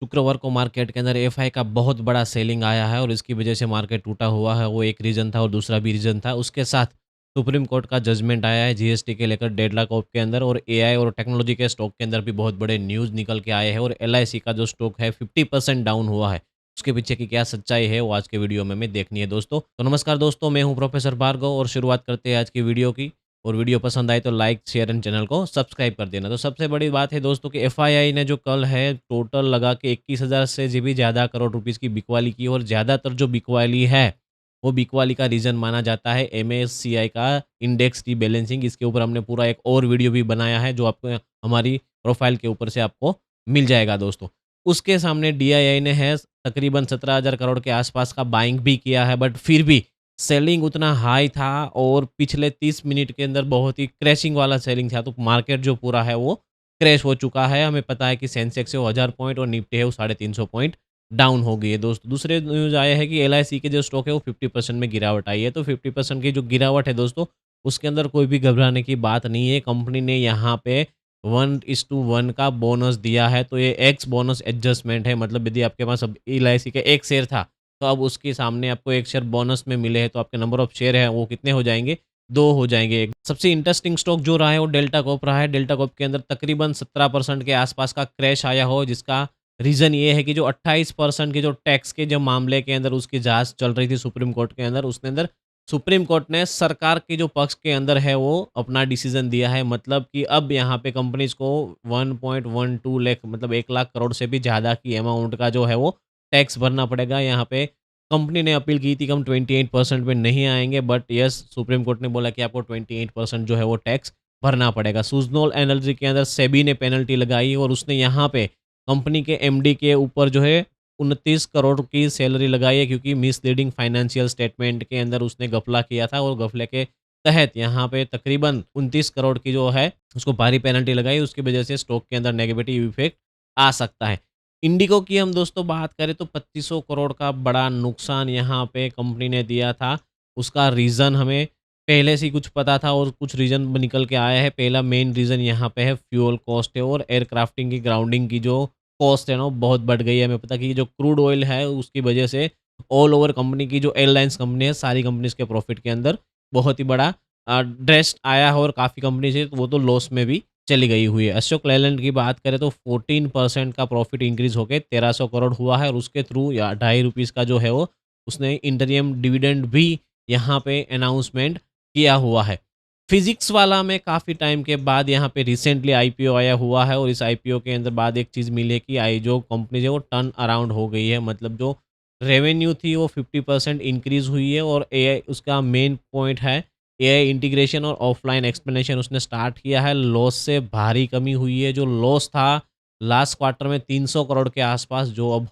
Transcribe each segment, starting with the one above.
शुक्रवार को मार्केट के अंदर एफआई का बहुत बड़ा सेलिंग आया है और इसकी वजह से मार्केट टूटा हुआ है। वो एक रीज़न था और दूसरा भी रीज़न था। उसके साथ सुप्रीम कोर्ट का जजमेंट आया है जीएसटी के लेकर डेढ़ लाख ऑफ के अंदर और एआई और टेक्नोलॉजी के स्टॉक के अंदर भी बहुत बड़े न्यूज़ निकल के आए हैं और एलआईसी का जो स्टॉक है 50% डाउन हुआ है। उसके पीछे की क्या सच्चाई है वो आज के वीडियो में हमें देखनी है दोस्तों। तो नमस्कार दोस्तों, मैं हूँ प्रोफेसर भार्गव और शुरुआत करते हैं आज की वीडियो की। और वीडियो पसंद आए तो लाइक, शेयर एंड चैनल को सब्सक्राइब कर देना। तो सबसे बड़ी बात है दोस्तों कि एफआईआई ने जो कल है टोटल लगा के 21,000 से भी ज़्यादा करोड़ रुपीस की बिकवाली की और ज़्यादातर जो बिकवाली है, वो बिकवाली का रीज़न माना जाता है एमएससीआई का इंडेक्स रीबैलेंसिंग। इसके ऊपर हमने पूरा एक और वीडियो भी बनाया है जो आपको हमारी प्रोफाइल के ऊपर से आपको मिल जाएगा दोस्तों। उसके सामने डीआईआई ने है तकरीबन 17,000 करोड़ के आसपास का बाइंग भी किया है, बट फिर भी सेलिंग उतना हाई था और पिछले 30 मिनट के अंदर बहुत ही क्रैशिंग वाला सेलिंग था। तो मार्केट जो पूरा है वो क्रैश हो चुका है। हमें पता है कि सेंसेक्स है वो 1000 पॉइंट और निफ्टी है वो 350 पॉइंट डाउन हो गई है दोस्तों। दूसरे न्यूज़ आए हैं कि एलआईसी के जो स्टॉक है वो 50% में गिरावट आई है। तो 50% की जो गिरावट है दोस्तों, उसके अंदर कोई भी घबराने की बात नहीं है। कंपनी ने यहाँ पे 1:1 का बोनस दिया है। तो ये एक्स बोनस एडजस्टमेंट है, मतलब यदि आपके पास अब एलआईसी का एक शेयर था तो अब उसके सामने आपको एक शेयर बोनस में मिले हैं, तो आपके नंबर ऑफ शेयर है वो कितने हो जाएँगे? 2 हो जाएँगे। सबसे इंटरेस्टिंग स्टॉक जो रहा है वो डेल्टा कॉर्प रहा है। डेल्टा कॉर्प के अंदर तकरीबन 17% के आसपास का क्रैश आया हो, जिसका रीज़न ये है कि जो 28% के जो टैक्स के जो मामले के अंदर उसकी जाँच चल रही थी सुप्रीम कोर्ट के अंदर, उसके अंदर सुप्रीम कोर्ट ने सरकार के जो पक्ष के अंदर है वो अपना डिसीज़न दिया है। मतलब कि अब यहाँ पे कंपनीज़ को 1.12 लाख मतलब 1 लाख करोड़ से भी ज़्यादा की अमाउंट का जो है वो टैक्स भरना पड़ेगा। यहाँ पे कंपनी ने अपील की थी कि हम 28% पे नहीं आएँगे, बट यस सुप्रीम कोर्ट ने बोला कि आपको 28% जो है वो टैक्स भरना पड़ेगा। सुज़लोन एनर्जी के अंदर सेबी ने पेनल्टी लगाई और उसने यहाँ पे कंपनी के एमडी के ऊपर जो है 29 करोड़ की सैलरी लगाई है, क्योंकि मिसलीडिंग फाइनेंशियल स्टेटमेंट के अंदर उसने घपला किया था और घपले के तहत यहाँ पे तकरीबन 29 करोड़ की जो है उसको भारी पेनल्टी लगाई। उसकी वजह से स्टॉक के अंदर नेगेटिव इफेक्ट आ सकता है। इंडिगो की हम दोस्तों बात करें तो 2500 करोड़ का बड़ा नुकसान यहाँ पे कंपनी ने दिया था। उसका रीज़न हमें पहले से ही कुछ पता था और कुछ रीज़न निकल के आया है। पहला मेन रीज़न यहाँ पे है फ्यूल कॉस्ट है और एयरक्राफ्टिंग की ग्राउंडिंग की जो कॉस्ट है ना वो बहुत बढ़ गई है। हमें पता है कि जो क्रूड ऑयल है उसकी वजह से ऑल ओवर कंपनी की जो एयरलाइंस कंपनी है सारी कंपनीज़ के प्रॉफिट के अंदर बहुत ही बड़ा ड्रेस्ट आया है और काफ़ी कंपनी से वो तो लॉस में भी चली गई हुई है। अशोक लेलैंड की बात करें तो 14% का प्रॉफिट इंक्रीज़ होके 1300 करोड़ हुआ है और उसके थ्रू या ₹2.5 का जो है वो उसने इंटरिम डिविडेंड भी यहाँ पे अनाउंसमेंट किया हुआ है। फिज़िक्स वाला में काफ़ी टाइम के बाद यहाँ पे रिसेंटली आईपीओ आया हुआ है और इस आईपीओ के अंदर बाद एक चीज़ मिली है कि जो कंपनी है वो टर्न अराउंड हो गई है। मतलब जो रेवेन्यू थी वो 50% इंक्रीज़ हुई है और एआई उसका मेन पॉइंट है। एआई इंटीग्रेशन और ऑफलाइन एक्सप्लेनेशन उसने स्टार्ट किया है। लॉस से भारी कमी हुई है। जो लॉस था लास्ट क्वार्टर में 300 करोड़ के आसपास, जो अब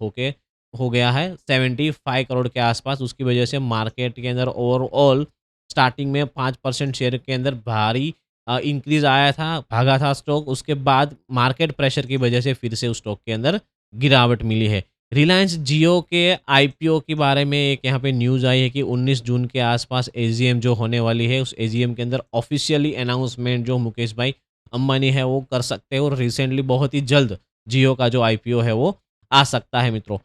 हो गया है 75 करोड़ के आसपास। उसकी वजह से मार्केट के अंदर ओवरऑल स्टार्टिंग में 5% शेयर के अंदर भारी इंक्रीज़ आया था, भागा था स्टॉक। उसके बाद मार्केट प्रेशर की वजह से फिर से उस स्टॉक के अंदर गिरावट मिली है। रिलायंस जियो के आईपीओ के बारे में एक यहाँ पे न्यूज़ आई है कि 19 जून के आसपास एजीएम जो होने वाली है, उस एजीएम के अंदर ऑफिशियली अनाउंसमेंट जो मुकेश भाई अंबानी है वो कर सकते हैं और रिसेंटली बहुत ही जल्द जियो का जो आईपीओ है वो आ सकता है मित्रों।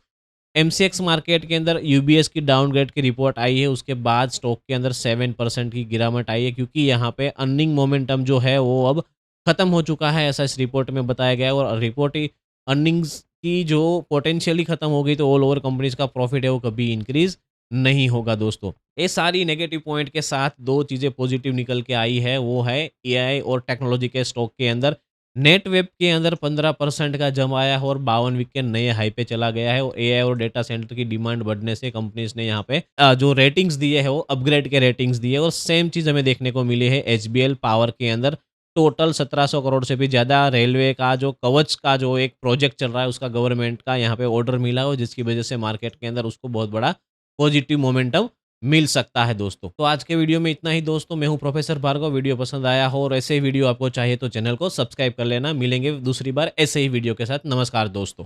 एमसीएक्स मार्केट के अंदर यूबीएस की डाउनग्रेड की रिपोर्ट आई है, उसके बाद स्टॉक के अंदर 7% की गिरावट आई है, क्योंकि यहाँ पे अर्निंग मोमेंटम जो है वो अब खत्म हो चुका है, ऐसा इस रिपोर्ट में बताया गया है। और रिपोर्ट ही अर्निंग्स की जो पोटेंशियली खत्म हो गई तो ऑल ओवर कंपनीज का प्रॉफिट है वो कभी इंक्रीज नहीं होगा दोस्तों। ये सारी नेगेटिव पॉइंट के साथ दो चीज़ें पॉजिटिव निकल के आई है, वो है एआई और टेक्नोलॉजी के स्टॉक के अंदर नेट वेब के अंदर 15% का जम आया है और 52 वीक के नए हाई पे चला गया है। और एआई और डेटा सेंटर की डिमांड बढ़ने से कंपनीज ने यहाँ पे जो रेटिंग्स दिए है वो अपग्रेड के रेटिंग्स दिए। और सेम चीज़ हमें देखने को मिली है एचबीएल पावर के अंदर। टोटल 1700 करोड़ से भी ज़्यादा रेलवे का जो कवच का जो एक प्रोजेक्ट चल रहा है उसका गवर्नमेंट का यहाँ पे ऑर्डर मिला हो, जिसकी वजह से मार्केट के अंदर उसको बहुत बड़ा पॉजिटिव मोमेंटम मिल सकता है दोस्तों। तो आज के वीडियो में इतना ही दोस्तों। मैं हूं प्रोफेसर भार्गव। वीडियो पसंद आया हो और ऐसे ही वीडियो आपको चाहिए तो चैनल को सब्सक्राइब कर लेना। मिलेंगे दूसरी बार ऐसे ही वीडियो के साथ। नमस्कार दोस्तों।